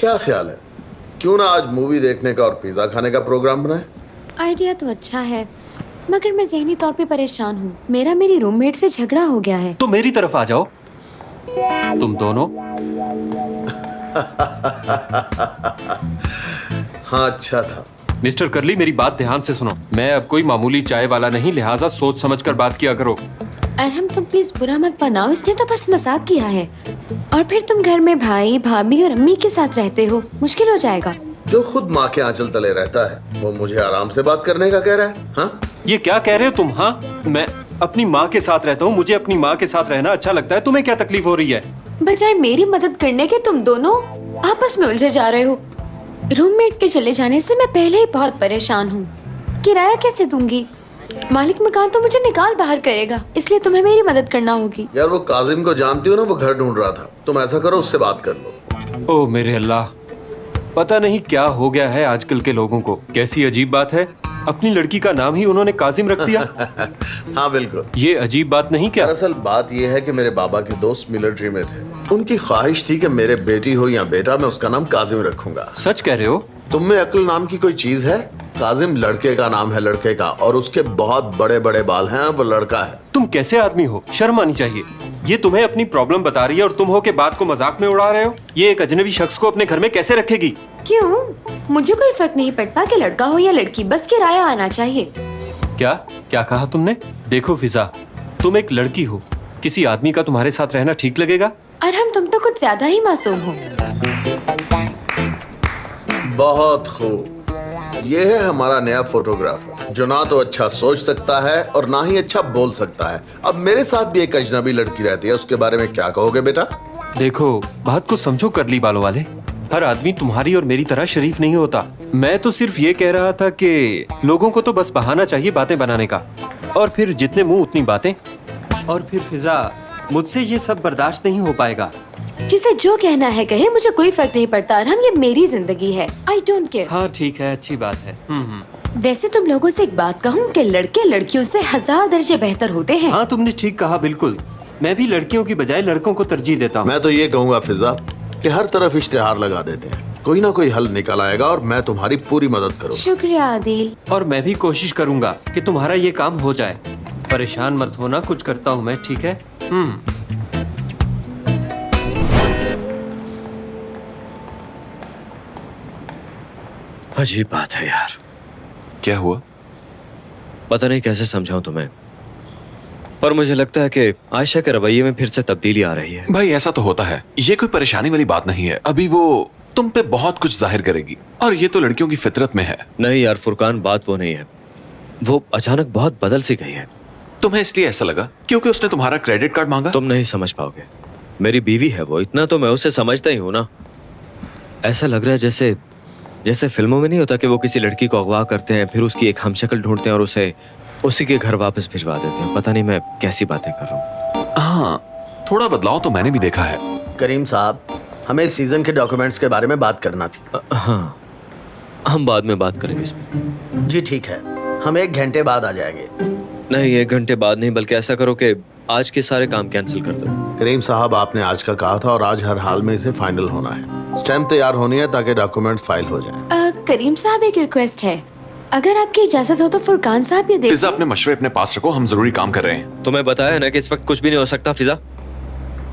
क्या ख्याल है, क्यों ना आज मूवी देखने का और पिज्जा खाने का प्रोग्राम बनाए? आइडिया तो अच्छा है, मगर मैं ज़हनी तौर पे परेशान हूँ। मेरी रूममेट से झगड़ा हो गया है। तो मेरी तरफ आ जाओ, तुम दोनों। हाँ, अच्छा था। मिस्टर करली, मेरी बात ध्यान से सुनो। मैं अब कोई मामूली चाय वाला नहीं, लिहाजा सोच समझ कर बात किया करो। अरहम, तुम प्लीज बुरा मत बनाओ, इसने तो बस मजाक किया है। और फिर तुम घर में भाई भाभी और अम्मी के साथ रहते हो, मुश्किल हो जाएगा। जो खुद माँ के आंचल तले रहता है वो मुझे आराम से बात करने का कह रहा है। हाँ, ये क्या कह रहे हो तुम? हाँ, मैं अपनी माँ के साथ रहता हूँ, मुझे अपनी माँ के साथ रहना अच्छा लगता है। तुम्हें क्या तकलीफ हो रही है? बजाय मेरी मदद करने के तुम दोनों आपस में उलझे जा रहे हो। रूममेट के चले जाने से मैं पहले ही बहुत परेशान हूँ। किराया कैसे दूंगी? मालिक मकान तो मुझे निकाल बाहर करेगा, इसलिए तुम्हें मेरी मदद करना होगी। यार वो काजिम को जानती हो ना, वो घर ढूंढ रहा था। तुम ऐसा करो, उससे बात कर लो। ओह मेरे अल्लाह, पता नहीं क्या हो गया है आजकल के लोगों को। कैसी अजीब बात है, अपनी लड़की का नाम ही उन्होंने काजिम रख दिया। हाँ बिल्कुल, ये अजीब बात नहीं क्या? दरअसल बात यह है कि मेरे बाबा के दोस्त मिलिट्री में थे। उनकी ख्वाहिश थी कि मेरे बेटी हो या बेटा, मैं उसका नाम काजिम रखूंगा। सच कह रहे हो? तुम में अक्ल नाम की कोई चीज है? काजिम लड़के का नाम है, लड़के का, और उसके बहुत बड़े बड़े बाल हैं। वो लड़का है। तुम कैसे आदमी हो, शर्म आनी चाहिए। ये तुम्हें अपनी प्रॉब्लम बता रही है और तुम हो के बात को मजाक में उड़ा रहे हो। ये एक अजनबी शख्स को अपने घर में कैसे रखेगी? क्यों? मुझे कोई फर्क नहीं पड़ता कि लड़का हो या लड़की, बस किराया आना चाहिए। क्या क्या कहा तुमने? देखो फिजा, तुम एक लड़की हो, किसी आदमी का तुम्हारे साथ रहना ठीक लगेगा? अरहम, तुम तो कुछ ज्यादा ही मासूम हो। बहुत खूब, ये है हमारा नया फोटोग्राफर, जो ना तो अच्छा सोच सकता है और ना ही अच्छा बोल सकता है। अब मेरे साथ भी एक अजनबी लड़की रहती है, उसके बारे में क्या कहोगे बेटा? देखो, बात को समझो करली बालों वाले। हर आदमी तुम्हारी और मेरी तरह शरीफ नहीं होता। मैं तो सिर्फ ये कह रहा था कि लोगों को तो बस बहाना चाहिए बातें बनाने का, और फिर जितने मुंह उतनी बातें। और फिर फिजा, मुझसे ये सब बर्दाश्त नहीं हो पाएगा। जिसे जो कहना है कहे, मुझे कोई फर्क नहीं पड़ता। अरहम, ये मेरी जिंदगी है, आई डोंट केयर। हाँ ठीक है, अच्छी बात है। वैसे तुम लोगों से एक बात कहूँ कि लड़के लड़कियों से 1000 दर्जे बेहतर होते हैं। हाँ तुमने ठीक कहा, बिल्कुल। मैं भी लड़कियों की बजाय लड़कों को तरजीह देता हूँ। मैं तो ये कहूँगा फिजा कि हर तरफ इश्तिहार लगा देते हैं, कोई ना कोई हल निकल आएगा और मैं तुम्हारी पूरी मदद करूँगा। शुक्रिया आदिल। और मैं भी कोशिश करूंगा कि तुम्हारा ये काम हो जाए। परेशान मत होना, कुछ करता हूँ मैं, ठीक है? अजीब बात है यार। क्या हुआ? पता नहीं कैसे समझाऊं तुम्हें, पर मुझे लगता है कि आयशा के रवैये में फिर से तब्दीली आ रही है। भाई ऐसा तो होता है, ये कोई परेशानी वाली बात नहीं है। अभी वो तुम पे बहुत कुछ जाहिर करेगी और ये तो लड़कियों की फितरत में है। नहीं यार फुरकान, बात वो नहीं है। वो अचानक बहुत बदल सी गई है। तुम्हें इसलिए ऐसा लगा क्योंकि उसने तुम्हारा क्रेडिट कार्ड मांगा? तुम नहीं समझ पाओगे, मेरी बीवी है वो, इतना तो मैं उसे समझता ही हूँ ना। ऐसा लग रहा है जैसे जैसे फिल्मों में नहीं होता कि वो किसी लड़की को अगवा करते हैं, फिर उसकी एक हमशक्ल ढूंढते हैं और उसे उसी के घर वापस भिजवा देते हैं। पता नहीं मैं कैसी बातें कर रहा हूँ। हाँ, थोड़ा बदलाव तो मैंने भी देखा है। करीम साहब, हमें इस सीजन के डॉक्यूमेंट्स के बारे में बात करना थी। हाँ, हम बाद में बात करेंगे इसमें। जी ठीक है, हम 1 घंटे बाद आ जाएंगे। नहीं, 1 घंटे बाद नहीं, बल्कि ऐसा करो कि आज के सारे काम कैंसिल कर दो। करीम साहब, आपने आज का कहा था और आज हर हाल में इसे फाइनल होना है। स्टैम्प तैयार होनी है ताकि डॉक्यूमेंट्स फाइल हो जाए। करीम साहब, एक रिक्वेस्ट है, अगर आपकी इजाजत हो तो फुरकान साहब ये फिजा, देखें। अपने मशवरे अपने पास रखो, हम जरूरी काम कर रहे हैं। तुम्हें बताया ना कि इस वक्त कुछ भी नहीं हो सकता। फिजा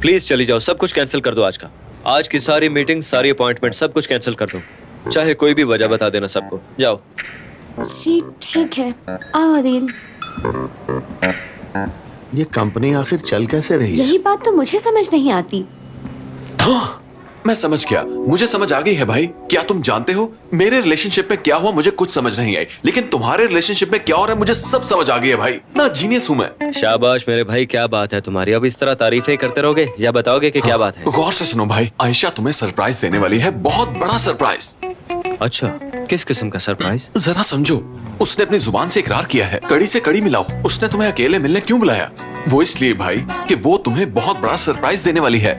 प्लीज चली जाओ, सब कुछ कैंसिल कर दो। आज की सारी मीटिंग, सारी अपॉइंटमेंट, सब कुछ कैंसिल कर दो, चाहे कोई भी वजह बता देना सबको। जाओ। जी ठीक है, आओ आदिल। ये कंपनी आखिर चल कैसे रही है? यही बात तो मुझे समझ नहीं आती। हाँ, मैं समझ गया, मुझे समझ आ गई है भाई। क्या तुम जानते हो मेरे रिलेशनशिप में क्या हुआ? मुझे कुछ समझ नहीं आई, लेकिन तुम्हारे रिलेशनशिप में क्या हो रहा है मुझे सब समझ आ गई है भाई। ना जीनियस हूँ मैं। शाबाश मेरे भाई, क्या बात है तुम्हारी। अब इस तरह तारीफें करते रहोगे या बताओगे कि क्या बात है? गौर से सुनो भाई, आयशा तुम्हें सरप्राइज देने वाली है, बहुत बड़ा सरप्राइज। अच्छा, किस किस्म का सरप्राइज? जरा समझो, उसने अपनी जुबान से इकरार किया है। कड़ी से कड़ी मिलाओ, उसने तुम्हें अकेले मिलने क्यों बुलाया? वो इसलिए भाई कि वो तुम्हें बहुत बड़ा सरप्राइज देने वाली है।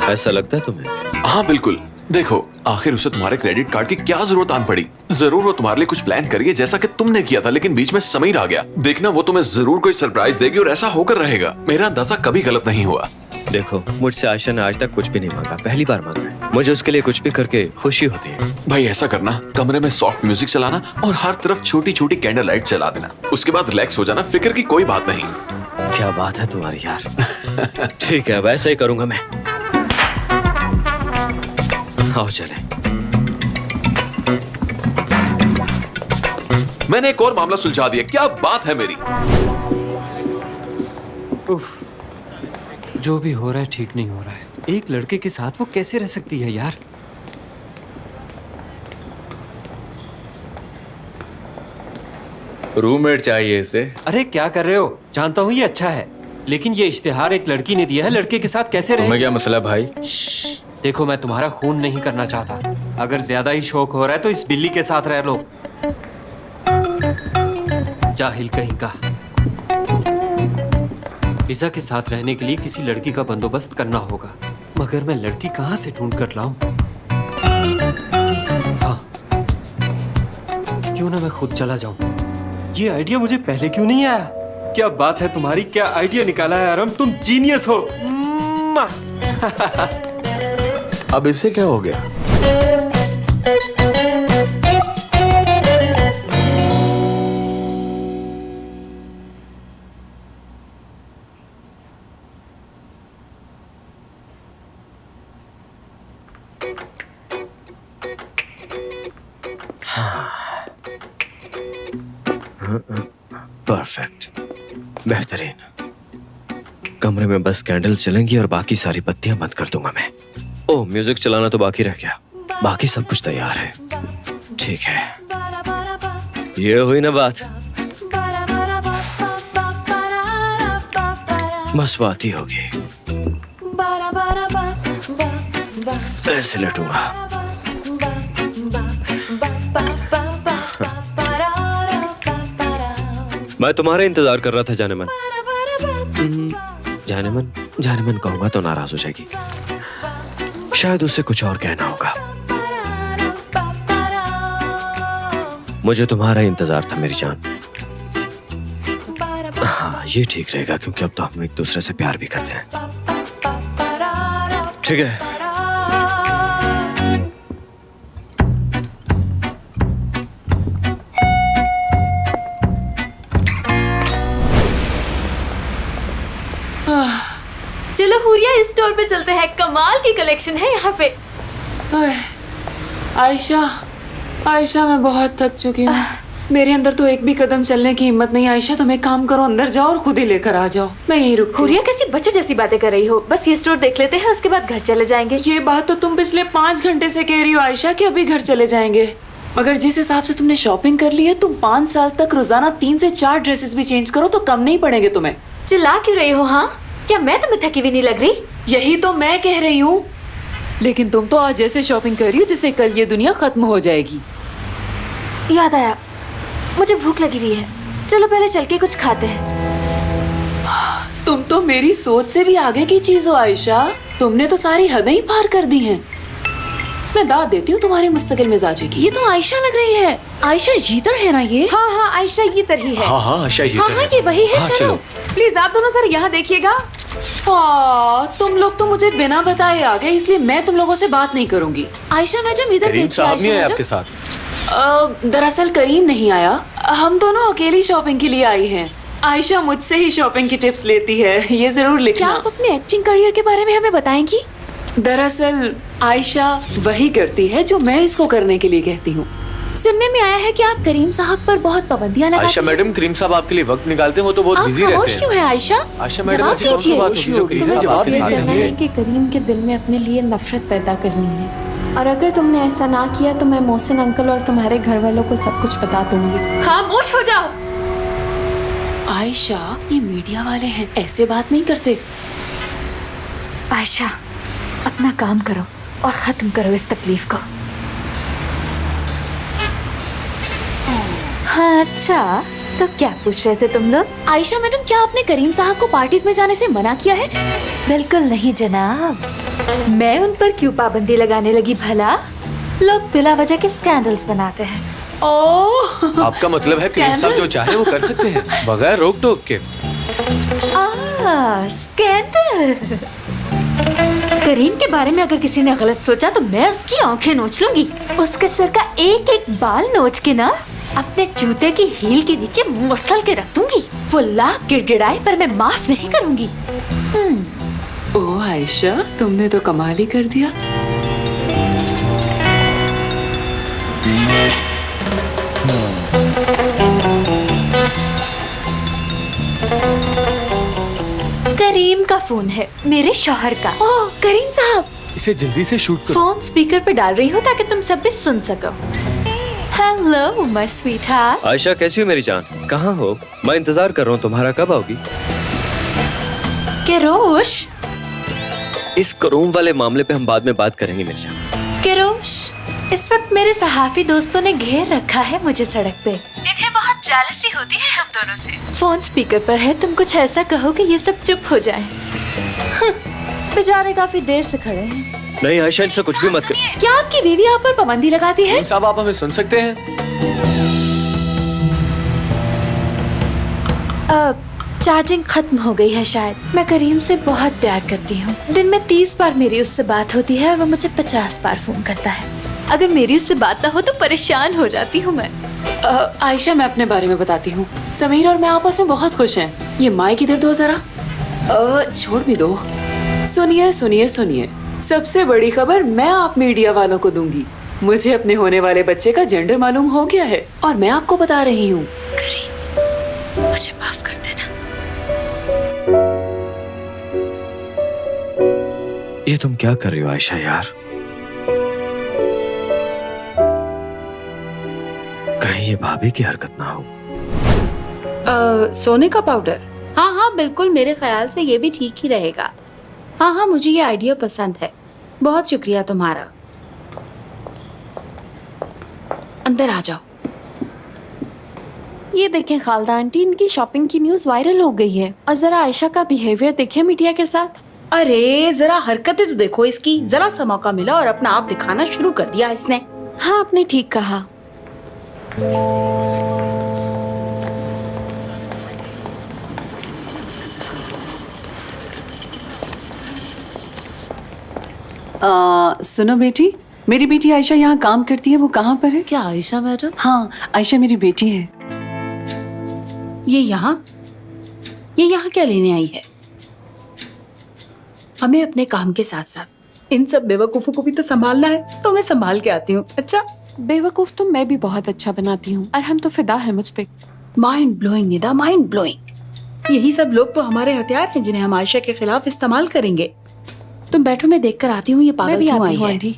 ऐसा लगता है तुम्हें? हाँ बिल्कुल। देखो, आखिर उसे तुम्हारे क्रेडिट कार्ड की क्या जरूरत आन पड़ी? जरूर वो तुम्हारे लिए कुछ प्लान करिए जैसा कि तुमने किया था, लेकिन बीच में समीर आ गया। देखना, वो तुम्हें जरूर कोई सरप्राइज देगी और ऐसा होकर रहेगा। मेरा अंदाजा कभी गलत नहीं हुआ। देखो, मुझसे आयशा ने आज तक कुछ भी नहीं मांगा, पहली बार मांगा है। मुझे उसके लिए कुछ भी करके खुशी होती है। भाई ऐसा करना, कमरे में सॉफ्ट म्यूजिक चलाना और हर तरफ छोटी छोटी कैंडल लाइट जला देना। उसके बाद रिलैक्स हो जाना, फिक्र की कोई बात नहीं। क्या बात है तुम्हारी यार। ठीक है, वैसा ही करूंगा मैं। आओ चले। मैंने एक और मामला सुलझा दिया, क्या बात है मेरी। उफ, जो भी हो रहा है ठीक नहीं हो रहा है। एक लड़के के साथ वो कैसे रह सकती है यार। रूममेट चाहिए इसे। अरे क्या कर रहे हो? जानता हूँ ये अच्छा है, लेकिन ये इश्तिहार एक लड़की ने दिया है, लड़के के साथ कैसे तुम्हें रहे? क्या मसला है भाई? देखो, मैं तुम्हारा खून नहीं करना चाहता। अगर ज्यादा ही शौक हो रहा है तो इस बिल्ली के साथ रह लो। जाहिल कहीं का। पिज़्ज़ा के साथ रहने के लिए किसी लड़की का बंदोबस्त करना होगा, मगर मैं लड़की कहाँ से ढूंढ कर लाऊं? हाँ, क्यों ना मैं खुद चला जाऊं। ये आइडिया मुझे पहले क्यों नहीं आया? क्या बात है तुम्हारी, क्या आइडिया निकाला है आरम, तुम जीनियस हो। अब इसे क्या हो गया? परफेक्ट, बेहतरीन। कमरे में बस कैंडल चलेंगी और बाकी सारी बत्तियां बंद कर दूंगा मैं। ओह, म्यूजिक चलाना तो बाकी रह गया, बाकी सब कुछ तैयार है। ठीक है, ये हुई ना बात। बस बात ही होगी। ऐसे लेटूंगा। मैं तुम्हारा इंतजार कर रहा था जानेमन। जानेमन कहूंगा तो नाराज हो जाएगी। शायद उसे कुछ और कहना होगा। मुझे तुम्हारा इंतजार था मेरी जान। हाँ, ये ठीक रहेगा क्योंकि अब तो हम एक दूसरे से प्यार भी करते हैं। ठीक है। चलो हुरिया, इस स्टोर पे चलते हैं, कमाल की कलेक्शन है यहाँ पे। आयशा, आयशा मैं बहुत थक चुकी हूँ। मेरे अंदर तो एक भी कदम चलने की हिम्मत नहीं। आयशा, तुम एक काम करो, अंदर जाओ और खुद ही लेकर आ जाओ, मैं यही रुकती हूँ। हुरिया, कैसी बच्चे जैसी बातें कर रही हो? बस ये स्टोर देख लेते हैं, उसके बाद घर चले जाएंगे। ये बात तो तुम पिछले 5 घंटे से कह रही हो आयशा कि अभी घर चले जाएंगे, मगर जिस हिसाब से तुमने शॉपिंग कर ली है, तुम 5 साल तक रोजाना 3 से 4 ड्रेसेस भी चेंज करो तो कम नहीं पड़ेंगे तुम्हें। चिल्ला क्यों रही हो? हाँ, क्या मैं तुम्हें थकी हुई नहीं लग रही? यही तो मैं कह रही हूँ, लेकिन तुम तो आज ऐसे शॉपिंग कर रही हो जैसे कल ये दुनिया खत्म हो जाएगी। याद आया, मुझे भूख लगी हुई है। चलो पहले चल के कुछ खाते हैं। तुम तो मेरी सोच से भी आगे की चीज हो आयशा। तुमने तो सारी हदें ही पार कर दी हैं। मैं दाद देती हूँ तुम्हारे मुस्तकिल मिजाजे की। ये तो आयशा लग रही है। आयशा यीतर है ना ये? हाँ हाँ, आयशा यीतर ही है। हाँ हाँ, आयशा हाँ हाँ, ये वही है। हाँ, चलो प्लीज आप दोनों सर यहाँ देखिएगा। तुम लोग तो मुझे बिना बताए आ गए, इसलिए मैं तुम लोगों से बात नहीं करूंगी। आयशा मैडम इधर देखिए। साहब नहीं आए आपके साथ? दरअसल करीम नहीं आया, हम दोनों अकेली शॉपिंग के लिए आई हैं। आयशा मुझसे ही शॉपिंग की टिप्स लेती है, ये जरूर क्या लिखना। आप अपने एक्टिंग करियर के बारे में हमें बताएंगी? दरअसल आयशा वही करती है जो मैं इसको करने के लिए कहती हूँ। सुनने में आया है कि आप करीम साहब पर बहुत पाबंदियां लगाते हैं। आयशा मैडम, करीम साहब आपके लिए वक्त निकालते हैं, वो तो बहुत आप बिजी खामोश रहते क्यों हैं। है आयशा? आयशा मैडम, जवाब ऐसी कौन सी दीजिए। बात होगी जो करीम तुम्हें साहब जवाब आपके ये साथ करना करेंगे? है कि करीम के दिल में अपने लिए नफरत पैदा करनी है, और अगर तुमने ऐसा ना किया तो मैं मोहसिन अंकल और तुम्हारे घर वालों को सब कुछ बता दूंगी। खामोश हो जाओ। आयशा, ये मीडिया वाले हैं, ऐसे बात नहीं करते। आयशा, अपना काम करो और खत्म करो इस तकलीफ को। हाँ अच्छा, तो क्या पूछ रहे थे तुम लोग? आयशा मैडम, क्या आपने करीम साहब को पार्टीज में जाने से मना किया है? बिल्कुल नहीं जनाब, मैं उन पर क्यों पाबंदी लगाने लगी भला? लोग बिला वजह के स्कैंडल्स बनाते हैं। ओह, आपका मतलब है करीम साहब जो चाहे वो कर सकते हैं बगैर रोक टोक के? स्कैंडल। करीम के बारे में अगर किसी ने गलत सोचा तो मैं उसकी आंखें नोच लूंगी। उसके सर का एक एक बाल नोच के ना अपने जूते की हील के नीचे मसल के रख दूंगी। वो लाख गिड़गिड़ाए पर मैं माफ नहीं करूंगी। ओ आयशा, तुमने तो कमाल ही कर दिया। करीम का फोन है, मेरे शौहर का। ओह करीम साहब, इसे जल्दी से शूट करो। फोन स्पीकर पे डाल रही हूँ ताकि तुम सब भी सुन सको। Hello my sweetheart. आयशा कैसी हो मेरी जान? कहाँ हो? मैं इंतजार कर रहा हूँ तुम्हारा, कब आओगी? किरोश, इस करोम वाले मामले पे हम बाद में बात करेंगे मेरी जान। किरोश, इस वक्त मेरे सहाफी दोस्तों ने घेर रखा है मुझे सड़क पे। इन्हें बहुत जेलसी होती है हम दोनों से। फोन स्पीकर पर है, तुम कुछ ऐसा कहो कि ये सब चुप हो जाएं। बेचारे काफी देर से खड़े हैं। नहीं आयशा, इनसे कुछ भी मत कर। क्या आपकी बीवी आप पर पाबंदी लगाती है? करीम साहब, आप हमें सुन सकते हैं? चार्जिंग खत्म हो गई है शायद। मैं करीम से बहुत प्यार करती हूँ। दिन में 30 बार मेरी उससे बात होती है और वो मुझे 50 बार फोन करता है। अगर मेरी उससे बात ना हो तो परेशान हो जाती हूँ मैं। आयशा, मैं अपने बारे में बताती हूँ। समीर और मैं आपस में बहुत खुश हैं। ये माइक इधर दो जरा। छोड़ भी दो। सुनिए सुनिए सुनिए, सबसे बड़ी खबर मैं आप मीडिया वालों को दूंगी। मुझे अपने होने वाले बच्चे का जेंडर मालूम हो गया है और मैं आपको बता रही हूँ। करीम, मुझे माफ कर देना। ये तुम क्या कर रही हो आयशा यार? कहीं ये भाभी की हरकत ना हो। सोने का पाउडर? हाँ हाँ बिल्कुल, मेरे ख्याल से ये भी ठीक ही रहेगा। हाँ हाँ, मुझे ये आइडिया पसंद है। बहुत शुक्रिया तुम्हारा। अंदर आ जाओ। ये देखें खालदा आंटी, इनकी शॉपिंग की न्यूज वायरल हो गई है। और जरा आयशा का बिहेवियर देखें मीडिया के साथ। अरे जरा हरकतें तो देखो इसकी। जरा सा मौका मिला और अपना आप दिखाना शुरू कर दिया इसने। हाँ, आपने ठीक कहा। सुनो बेटी, मेरी बेटी आयशा यहाँ काम करती है, वो कहाँ पर है? क्या आयशा मैडम? हाँ, आयशा मेरी बेटी है। ये यहाँ क्या लेने आई है? हमें अपने काम के साथ साथ इन सब बेवकूफों को भी तो संभालना है, तो मैं संभाल के आती हूँ। अच्छा, बेवकूफ तो मैं भी बहुत अच्छा बनाती हूँ और हम तो फिदा है मुझ पे। Mind blowing Nida, mind blowing. यही सब लोग तो हमारे हथियार हैं जिन्हें हम आयशा के खिलाफ इस्तेमाल करेंगे। तुम बैठो, मैं देख कर आती हूँ ये मैं पागल भी क्यों आती आई हूँ है। आंटी।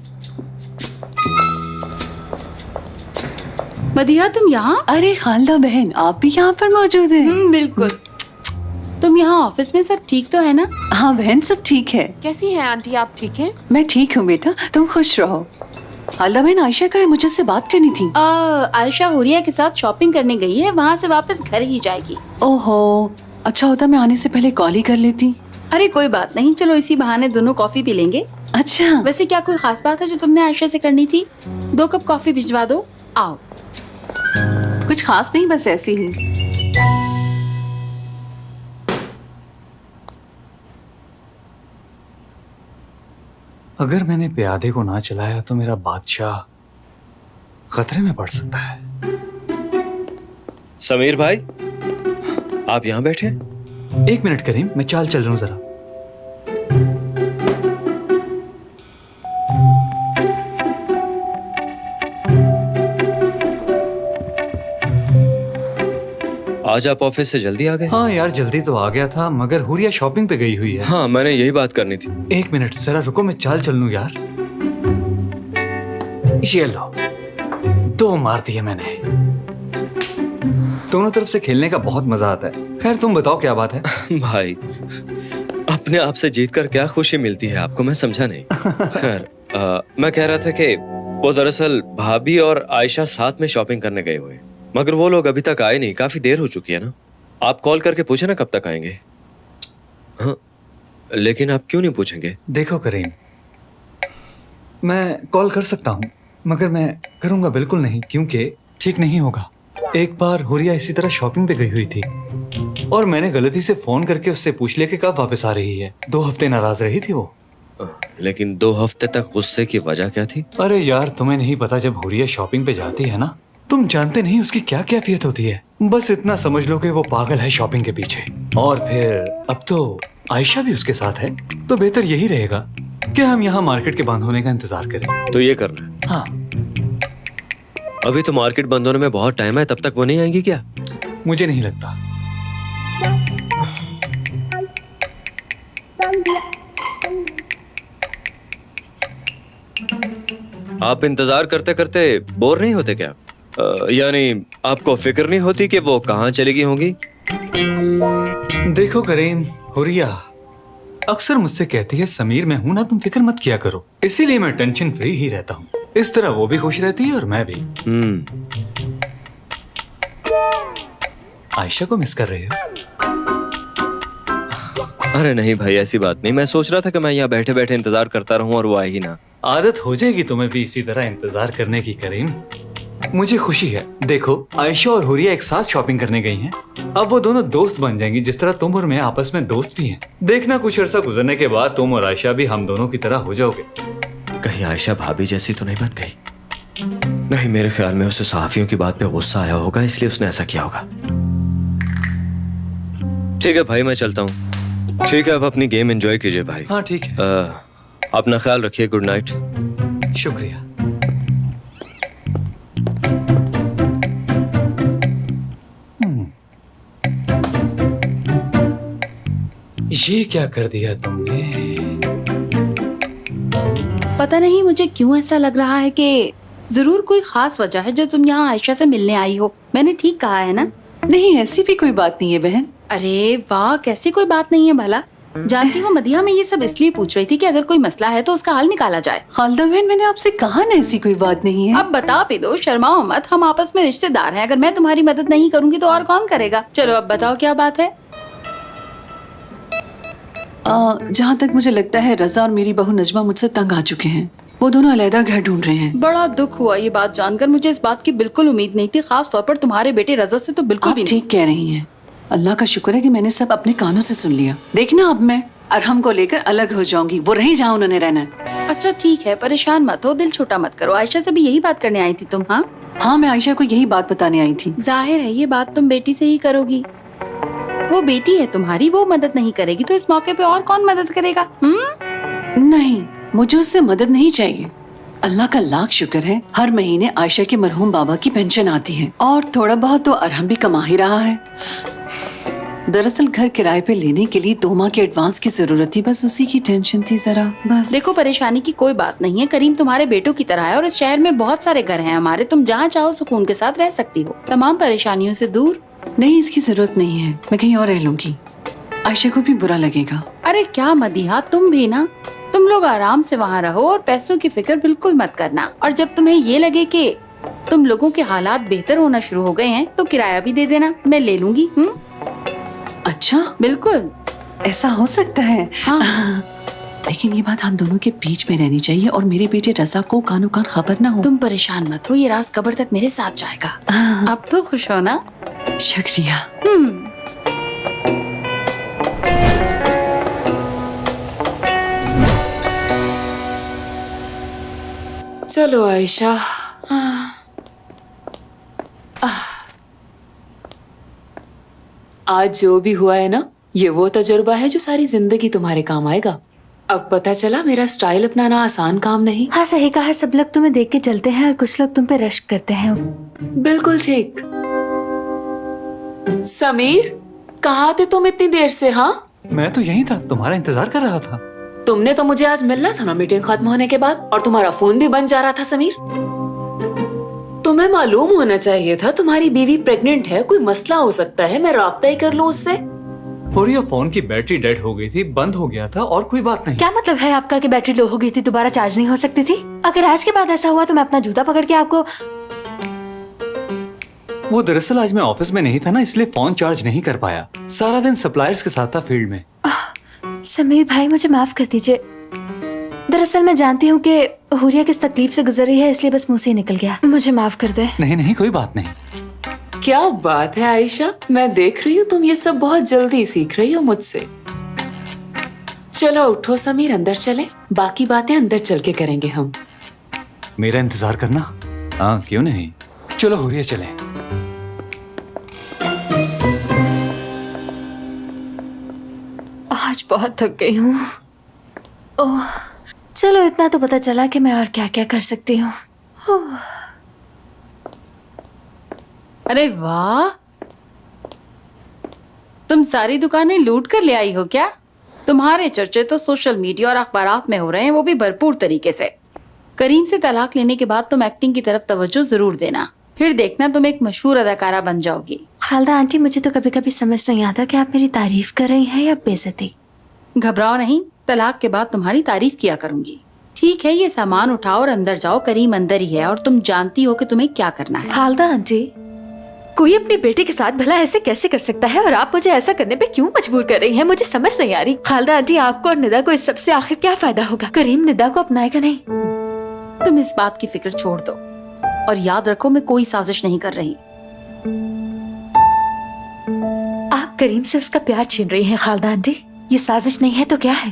मदिया, तुम यहाँ? अरे खालदा बहन, आप भी यहाँ पर मौजूद हैं? बिल्कुल। तुम यहाँ ऑफिस में सब ठीक तो है ना? हाँ बहन, सब ठीक है। कैसी हैं आंटी, आप ठीक हैं? मैं ठीक हूँ बेटा, तुम खुश रहो। खालदा बहन, आयशा का है, मुझे उससे बात करनी थी। आयशा हुरिया के साथ शॉपिंग करने गई है, वहाँ से वापस घर ही जाएगी। ओहो, अच्छा होता मैं आने से पहले कॉल ही कर लेती। अरे कोई बात नहीं, चलो इसी बहाने दोनों कॉफी पी लेंगे। अच्छा, वैसे क्या कोई खास बात है जो तुमने आयशा से करनी थी? 2 कप कॉफी भिजवा दो। आओ। कुछ खास नहीं, बस ऐसे ही। अगर मैंने प्यादे को ना चलाया तो मेरा बादशाह खतरे में पड़ सकता है। समीर भाई, आप यहाँ बैठे? 1 मिनट करीम, मैं चाल चल रहा हूँ जरा। आज आप ऑफिस से जल्दी आ गए? हाँ यार, जल्दी तो आ गया था, मगर हुरिया शॉपिंग पे गई हुई है। हाँ, मैंने यही बात करनी थी। 1 मिनट जरा रुको, मैं चाल चल लूं यार। ये लो, 2 मार दिए मैंने। दोनों तरफ से खेलने का बहुत मजा आता है। खैर तुम बताओ क्या बात है? भाई, अपने आप से जीत कर क्या खुशी मिलती है आपको, मैं समझा नहीं। खैर, मैं कह रहा था कि वो दरअसल भाभी और आयशा साथ में शॉपिंग करने गए हुए, मगर वो लोग अभी तक आए नहीं। काफी देर हो चुकी है ना। आप कॉल करके पूछे ना कब तक आएंगे। हाँ, लेकिन आप क्यों नहीं पूछेंगे? देखो करीम, मैं कॉल कर सकता हूँ, मगर मैं करूंगा बिल्कुल नहीं, क्योंकि ठीक नहीं होगा। एक बार हुरिया इसी तरह शॉपिंग पे गई हुई थी और मैंने गलती से फोन करके उससे पूछ लिया कि कब वापस आ रही है। 2 हफ्ते नाराज रही थी वो। लेकिन 2 हफ्ते तक गुस्से की वजह क्या थी? अरे यार, तुम्हें नहीं पता, जब हुरिया शॉपिंग पे जाती है ना, तुम जानते नहीं उसकी क्या कैफियत होती है। बस इतना समझ लो कि वो पागल है शॉपिंग के पीछे। और फिर अब तो आयशा भी उसके साथ है, तो बेहतर यही रहेगा कि हम यहाँ मार्केट के बंद होने का इंतजार करें। तो ये करना है। हाँ, अभी तो मार्केट बंद होने में बहुत टाइम है, तब तक वो नहीं आएंगी क्या? मुझे नहीं लगता। आप इंतजार करते करते बोर नहीं होते क्या? यानी आपको फिक्र नहीं होती कि वो कहाँ चली गई होंगी? देखो करीम, हुरिया अक्सर मुझसे कहती है समीर मैं हूं ना, तुम फिक्र मत किया करो, इसीलिए मैं टेंशन फ्री ही रहता हूँ। इस तरह वो भी खुश रहती है और मैं भी। आयशा को मिस कर रहे हो? अरे नहीं भाई, ऐसी बात नहीं। मैं सोच रहा था कि मैं यहाँ बैठे बैठे इंतजार करता रहूं और वो आए ही ना। आदत हो जाएगी तुम्हें भी इसी तरह इंतजार करने की करीम। मुझे खुशी है, देखो आयशा और हुरिया एक साथ शॉपिंग करने गई हैं। अब वो दोनों दोस्त बन जाएंगी, जिस तरह तुम और मैं आपस में दोस्त भी हैं। देखना कुछ अर्सा गुजरने के बाद तुम और आयशा भी हम दोनों की तरह हो जाओगे। कहीं आयशा भाभी जैसी तो नहीं बन गई? नहीं, मेरे ख्याल में उसे सहाफियों की बात पे गुस्सा आया होगा, इसलिए उसने ऐसा किया होगा। ठीक है भाई, मैं चलता हूँ। ठीक है, अब अपनी गेम एंजॉय कीजिए भाई। हाँ ठीक है। अपना ख्याल रखिए। Good night. शुक्रिया। ये क्या कर दिया तुमने? पता नहीं मुझे क्यों ऐसा लग रहा है कि जरूर कोई खास वजह है जो तुम यहाँ आयशा से मिलने आई हो। मैंने ठीक कहा है ना? नहीं, ऐसी भी कोई बात नहीं है बहन। अरे वाह, कैसी कोई बात नहीं है भला। जानती हो मदिया, मैं ये सब इसलिए पूछ रही थी कि अगर कोई मसला है तो उसका हल निकाला जाए। खालदा बहन, मैंने आपसे कहा ना ऐसी कोई बात नहीं है। अब बता भी दो, शर्माओ मत, हम आपस में रिश्तेदार हैं। अगर मैं तुम्हारी मदद नहीं करूंगी तो और कौन करेगा? चलो अब बताओ क्या बात है। जहाँ तक मुझे लगता है रजा और मेरी बहू नजमा मुझसे तंग आ चुके हैं। वो दोनों अलहदा घर ढूंढ रहे हैं। बड़ा दुख हुआ ये बात जानकर। मुझे इस बात की बिल्कुल उम्मीद नहीं थी, खास तौर पर तुम्हारे बेटे रजा से तो बिल्कुल आप भी नहीं। ठीक कह रही हैं। अल्लाह का शुक्र है कि मैंने सब अपने कानों से सुन लिया। देखना, अब मैं अरहम को लेकर अलग हो जाऊंगी, वो रही जहाँ उन्होंने रहना है। अच्छा ठीक है, परेशान मत हो, दिल छोटा मत करो। आयशा से भी यही बात करने आई थी तुम? हाँ हाँ, मैं आयशा को यही बात बताने आई थी। जाहिर है ये बात तुम बेटी से ही करोगी। वो बेटी है तुम्हारी, वो मदद नहीं करेगी तो इस मौके पे और कौन मदद करेगा? नहीं, मुझे उससे मदद नहीं चाहिए। अल्लाह का लाख शुक्र है, हर महीने आयशा के मरहूम बाबा की पेंशन आती है और थोड़ा बहुत तो अरहम भी कमा ही रहा है। दरअसल घर किराए पे लेने के लिए 2 माह के एडवांस की जरूरत थी, बस उसी की टेंशन थी जरा, बस। देखो, परेशानी की कोई बात नहीं है। करीम तुम्हारे बेटों की तरह है और इस शहर में बहुत सारे घर हैं हमारे। तुम जहाँ चाहो सुकून के साथ रह सकती हो, तमाम परेशानियों से दूर। नहीं, इसकी जरूरत नहीं है, मैं कहीं और रह लूंगी। आयशा को भी बुरा लगेगा। अरे क्या मदीहा, तुम भी ना, तुम लोग आराम से वहाँ रहो और पैसों की फिक्र बिल्कुल मत करना। और जब तुम्हें ये लगे कि तुम लोगों के हालात बेहतर होना शुरू हो गए हैं तो किराया भी दे देना, मैं ले लूंगी। अच्छा, बिल्कुल, ऐसा हो सकता है। हाँ। लेकिन ये बात हम दोनों के बीच में रहनी चाहिए और मेरे बेटे रजा को कानो कान खबर ना हो। तुम परेशान मत हो, ये राज कब्र तक मेरे साथ जाएगा। अब तो खुश हो ना? शुक्रिया। चलो आयशा, आज जो भी हुआ है ना, ये वो तजुर्बा है जो सारी जिंदगी तुम्हारे काम आएगा। अब पता चला मेरा स्टाइल अपनाना आसान काम नहीं। हाँ सही कहा, सब लोग तुम्हें देख के चलते हैं और कुछ लोग तुम पे रश्क करते हैं। बिल्कुल ठीक। समीर, कहाँ थे तुम इतनी देर से? हाँ, मैं तो यही था, तुम्हारा इंतजार कर रहा था। तुमने तो मुझे आज मिलना था ना मीटिंग खत्म होने के बाद, और तुम्हारा फोन भी बंद जा रहा था। समीर, तुम्हें मालूम होना चाहिए था तुम्हारी बीवी प्रेग्नेंट है, कोई मसला हो सकता है, मैं राब्ता ही कर लूं उससे। हुरिया, फोन की बैटरी डेड हो गई थी, बंद हो गया था और कोई बात नहीं। क्या मतलब है आपका कि बैटरी लो हो गई थी, दोबारा चार्ज नहीं हो सकती थी? अगर आज के बाद ऐसा हुआ तो मैं अपना जूता पकड़ के आपको। वो दरअसल आज मैं ऑफिस में नहीं था ना, इसलिए फोन चार्ज नहीं कर पाया। सारा दिन सप्लायर्स के साथ था फील्ड में। समीर भाई, मुझे माफ कर दीजिए। दरअसल मैं जानती हूँ कि हुरिया किस तकलीफ से गुजर रही है, इसलिए बस मुंह से ही निकल गया। मुझे माफ कर दे। नहीं नहीं, कोई बात नहीं। क्या बात है आयशा, मैं देख रही हूँ तुम ये सब बहुत जल्दी सीख रही हो मुझसे। चलो उठो समीर, अंदर चले, बाकी बातें अंदर चल के करेंगे हम। मेरा इंतजार करना? हाँ क्यों नहीं, चलो हुरिया चले। आज बहुत थक गई हूँ। ओह, चलो इतना तो पता चला कि मैं और क्या क्या कर सकती हूँ। अरे वाह, तुम सारी दुकानें लूट कर ले आई हो क्या? तुम्हारे चर्चे तो सोशल मीडिया और अखबारात में हो रहे हैं, वो भी भरपूर तरीके से। करीम से तलाक लेने के बाद तुम एक्टिंग की तरफ तवज्जो जरूर देना, फिर देखना तुम एक मशहूर अदाकारा बन जाओगी। खालदा आंटी, मुझे तो कभी कभी समझ नहीं आता कि आप मेरी तारीफ कर रही हैं या बेइज्जती। घबराओ नहीं, तलाक के बाद तुम्हारी तारीफ किया करूंगी। ठीक है, ये सामान उठाओ और अंदर जाओ, करीम अंदर ही है और तुम जानती हो कि तुम्हें क्या करना है। खालदा आंटी, कोई अपनी बेटी के साथ भला ऐसे कैसे कर सकता है और आप मुझे ऐसा करने पे क्यों मजबूर कर रही हैं? मुझे समझ नहीं आ रही। खालदा आंटी, आपको और निदा को इस सब से आखिर क्या फायदा होगा? करीम निदा को अपनाएगा नहीं। तुम इस बात की फिक्र छोड़ दो और याद रखो, मैं कोई साजिश नहीं कर रही। आप करीम से उसका प्यार छीन रही हैं खालदा आंटी। ये साजिश नहीं है तो क्या है?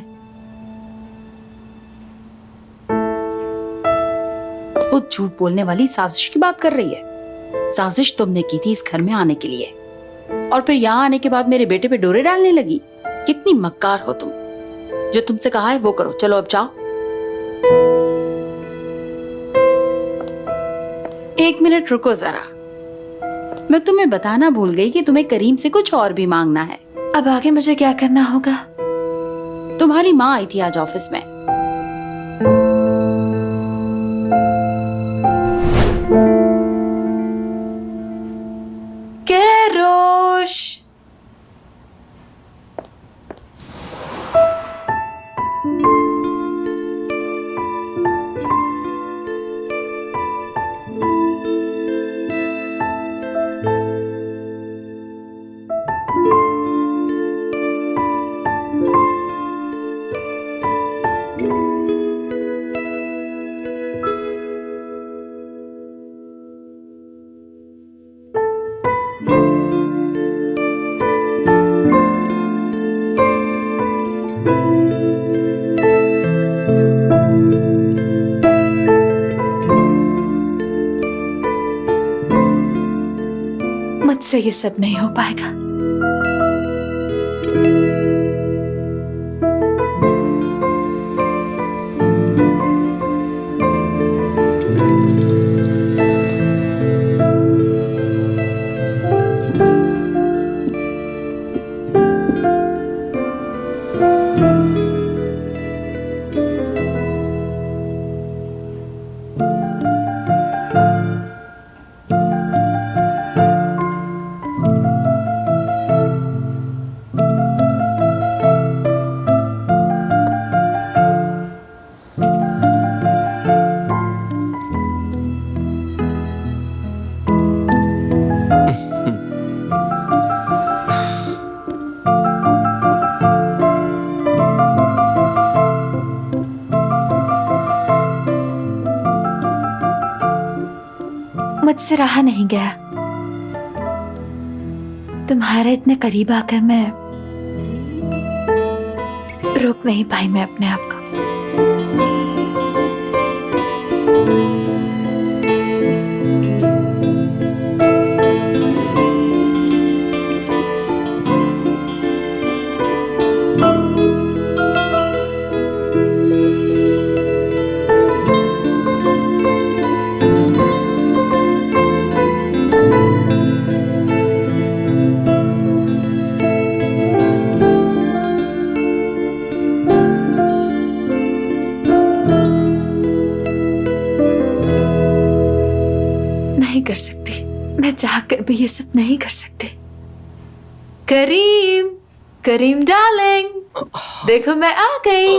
वो झूठ बोलने वाली साजिश की बात कर रही है। साजिश तुमने की थी इस घर में आने के लिए, और फिर यहाँ आने के बाद मेरे बेटे पे डोरे डालने लगी। कितनी मक्कार हो तुम। जो तुमसे कहा है वो करो, चलो अब जाओ। एक मिनट रुको जरा, मैं तुम्हें बताना भूल गई कि तुम्हें करीम से कुछ और भी मांगना है। अब आगे मुझे क्या करना होगा? तुम्हारी माँ आई थी आज ऑफिस में। केरोश, मुझसे ये सब नहीं हो पाएगा। मुझसे रहा नहीं गया। तुम्हारे इतने करीब आकर मैं रोक नहीं पाई मैं अपने आप को। नहीं कर सकती, मैं चाहकर भी ये सब नहीं कर सकती। करीम, करीम डार्लिंग, देखो मैं आ गई।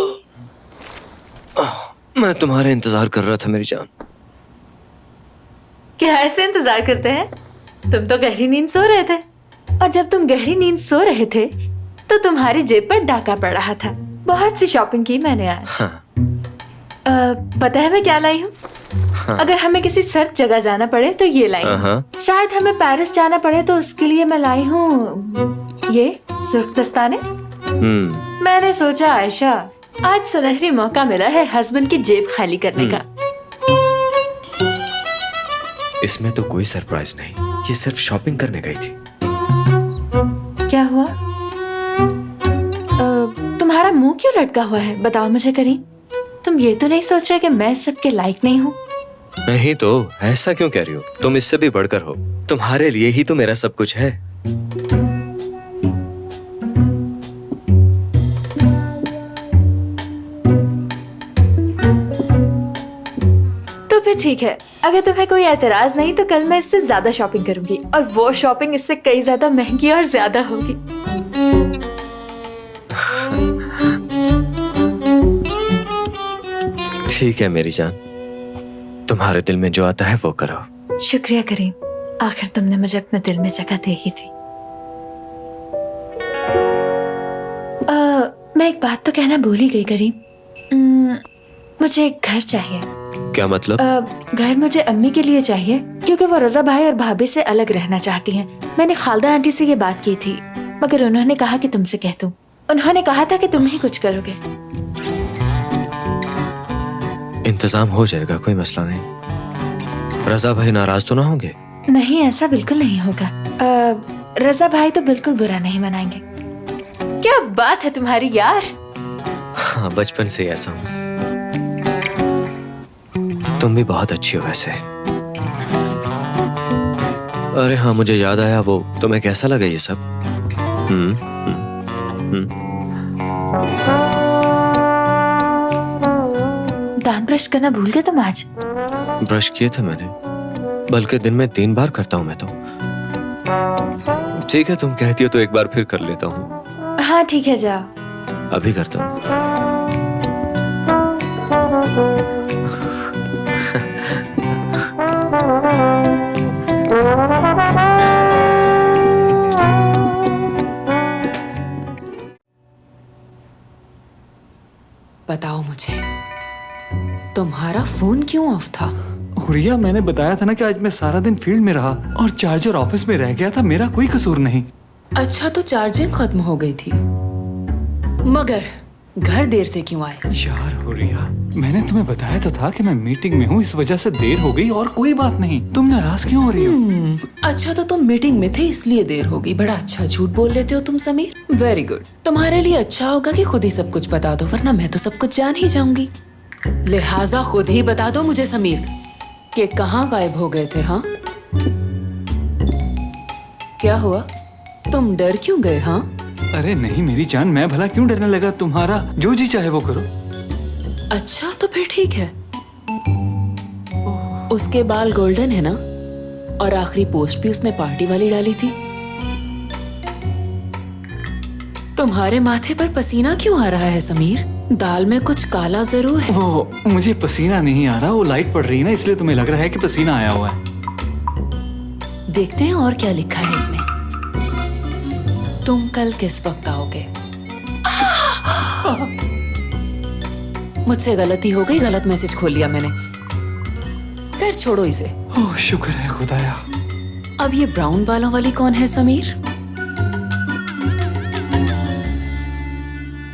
मैं तुम्हारा इंतजार कर रहा था मेरी जान। क्या ऐसे इंतजार करते हैं? तुम तो गहरी नींद सो रहे थे, और जब तुम गहरी नींद सो रहे थे तो तुम्हारी जेब पर डाका पड़ रहा था। बहुत सी शॉपिंग की मैंने आज। हाँ। पता है मैं क्या लाई हूँ? हाँ। अगर हमें किसी सर्द जगह जाना पड़े तो ये लाई हूँ। शायद हमें पेरिस जाना पड़े तो उसके लिए मैं लाई हूँ ये सुर्ख दस्ताने। मैंने सोचा आयशा, आज सुनहरी मौका मिला है हस्बैंड की जेब खाली करने का। इसमें तो कोई सरप्राइज नहीं, ये सिर्फ शॉपिंग करने गई थी। क्या हुआ? तुम्हारा मुंह क्यों लटका हुआ है? बताओ मुझे करीम, तुम ये तो नहीं सोच रहे कि मैं सबके लायक नहीं हूँ? नहीं तो ऐसा क्यों कह रही हो? तुम इससे भी बढ़कर हो, तुम्हारे लिए ही तो मेरा सब कुछ है। तो फिर ठीक है, अगर तुम्हें कोई एतराज नहीं तो कल मैं इससे ज्यादा शॉपिंग करूंगी, और वो शॉपिंग इससे कई ज्यादा महंगी और ज्यादा होगी। ठीक है मेरी जान, तुम्हारे दिल में जो आता है वो करो। शुक्रिया करीम, आखिर तुमने मुझे अपने दिल में जगह दे ही थी। मैं एक बात तो कहना भूल ही गई करीम। मुझे एक घर चाहिए। क्या मतलब? घर मुझे अम्मी के लिए चाहिए, क्योंकि वो रजा भाई और भाभी से अलग रहना चाहती हैं। मैंने खालदा आंटी से ये बात की थी, मगर उन्होंने कहा कि तुमसे कह दूं। उन्होंने कहा था कि तुम ही कुछ करोगे। इंतजाम हो जाएगा, कोई मसला नहीं। रजा भाई नाराज तो ना होंगे? नहीं, ऐसा बिल्कुल नहीं होगा। रजा भाई तो बिल्कुल बुरा नहीं मनाएंगे। क्या बात है तुम्हारी यार। हाँ, बचपन से ऐसा हूँ। तुम भी बहुत अच्छी हो वैसे। अरे हाँ, मुझे याद आया, वो तुम्हें कैसा लगा ये सब? दांत ब्रश करना भूल गए तुम आज? ब्रश किए थे मैंने, बल्कि दिन में 3 बार करता हूँ मैं तो। ठीक है, तुम कहती हो तो एक बार फिर कर लेता हूँ। हाँ ठीक है, जाओ। अभी करता हूँ। बताओ मुझे, तुम्हारा फोन क्यों ऑफ था? हुरिया, मैंने बताया था ना कि आज मैं सारा दिन फील्ड में रहा और चार्जर ऑफिस में रह गया था। मेरा कोई कसूर नहीं। अच्छा, तो चार्जिंग खत्म हो गई थी, मगर घर देर से क्यों आए? यार हुरिया, मैंने तुम्हें बताया तो था कि मैं मीटिंग में हूँ, इस वजह से देर हो गई और कोई बात नहीं। तुम नाराज क्यों हो रही हो? अच्छा, तो तुम मीटिंग में थे इसलिए देर हो गई। बड़ा अच्छा झूठ बोल लेते हो तुम समीर। Very good. तुम्हारे लिए अच्छा होगा कि खुद ही सब कुछ बता दो, वरना मैं तो सब कुछ जान ही जाऊंगी। लिहाजा खुद ही बता दो मुझे समीर कि कहाँ गायब हो गए थे। हाँ, क्या हुआ? तुम डर क्यों गए? हाँ, अरे नहीं मेरी जान, मैं भला क्यों डरने लगा? तुम्हारा जो जी चाहे वो करो। अच्छा, तो फिर ठीक है। उसके बाल गोल्डन है ना, और आखिरी पोस्ट भी उसने पार्टी वाली डाली थी। तुम्हारे माथे पर पसीना क्यों आ रहा है समीर? दाल में कुछ काला जरूर है। वो मुझे पसीना नहीं आ रहा, वो लाइट पड़ रही है ना, इसलिए तुम्हें लग रहा है कि पसीना आया हुआ है। देखते हैं और क्या लिखा है इसने। तुम कल किस वक्त आओगे? मुझसे गलती हो गई, गलत मैसेज खोल लिया मैंने। खैर छोड़ो इसे। ओह शुक्र है खुदाया। अब ये ब्राउन बालों वाली कौन है समीर?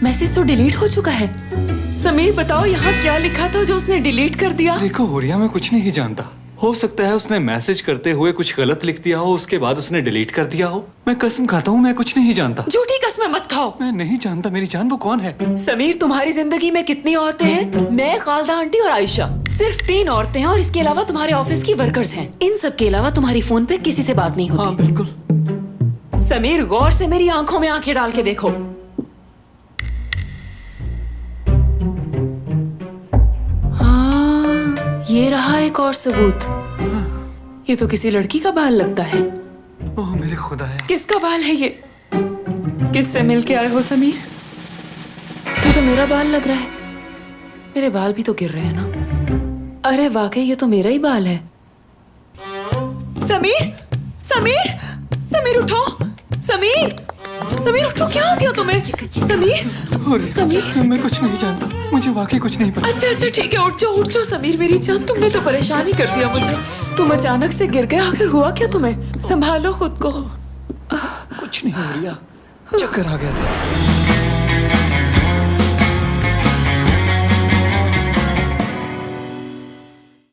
मैसेज तो डिलीट हो चुका है। समीर बताओ, यहाँ क्या लिखा था जो उसने डिलीट कर दिया? देखो हुरिया, मैं कुछ नहीं जानता। हो सकता है उसने मैसेज करते हुए कुछ गलत लिख दिया हो, उसके बाद उसने डिलीट कर दिया हो। मैं कसम खाता हूँ, मैं कुछ नहीं जानता। झूठी कसमें मत खाओ। मैं नहीं जानता मेरी जान, वो कौन है? समीर, तुम्हारी जिंदगी में कितनी औरतें हैं? मैं, खालदा आंटी और आयशा, सिर्फ 3 औरतें हैं, और इसके अलावा तुम्हारे ऑफिस की वर्कर्स हैं। इन सब के अलावा तुम्हारी फोन पे किसी से बात नहीं होती। हाँ बिल्कुल। समीर, गौर से मेरी आंखों में आंखें डाल के देखो। हाँ, ये रहा एक और सबूत। ये तो किसी लड़की का बाल लगता है। ओह मेरे खुदाया। किसका बाल है ये? किससे मिलके आए हो समीर? ये तो मेरा बाल लग रहा है। मेरे बाल भी तो गिर रहे हैं ना। अरे वाकई ये तो मेरा ही बाल है। समीर, समीर, समीर उठो। समीर, समीर उठो, क्या हो गया तुम्हें? समीर, समीर, मैं कुछ नहीं जानता, मुझे वाकई कुछ नहीं पता। अच्छा अच्छा ठीक है, उठ जाओ उठ जाओ। समीर मेरी जान, तुमने तो परेशान ही कर दिया मुझे। तुम अचानक से गिर गए, आखिर हुआ क्या तुम्हें? संभालो खुद को। कुछ नहीं हो रिया, चक्कर आ गया था।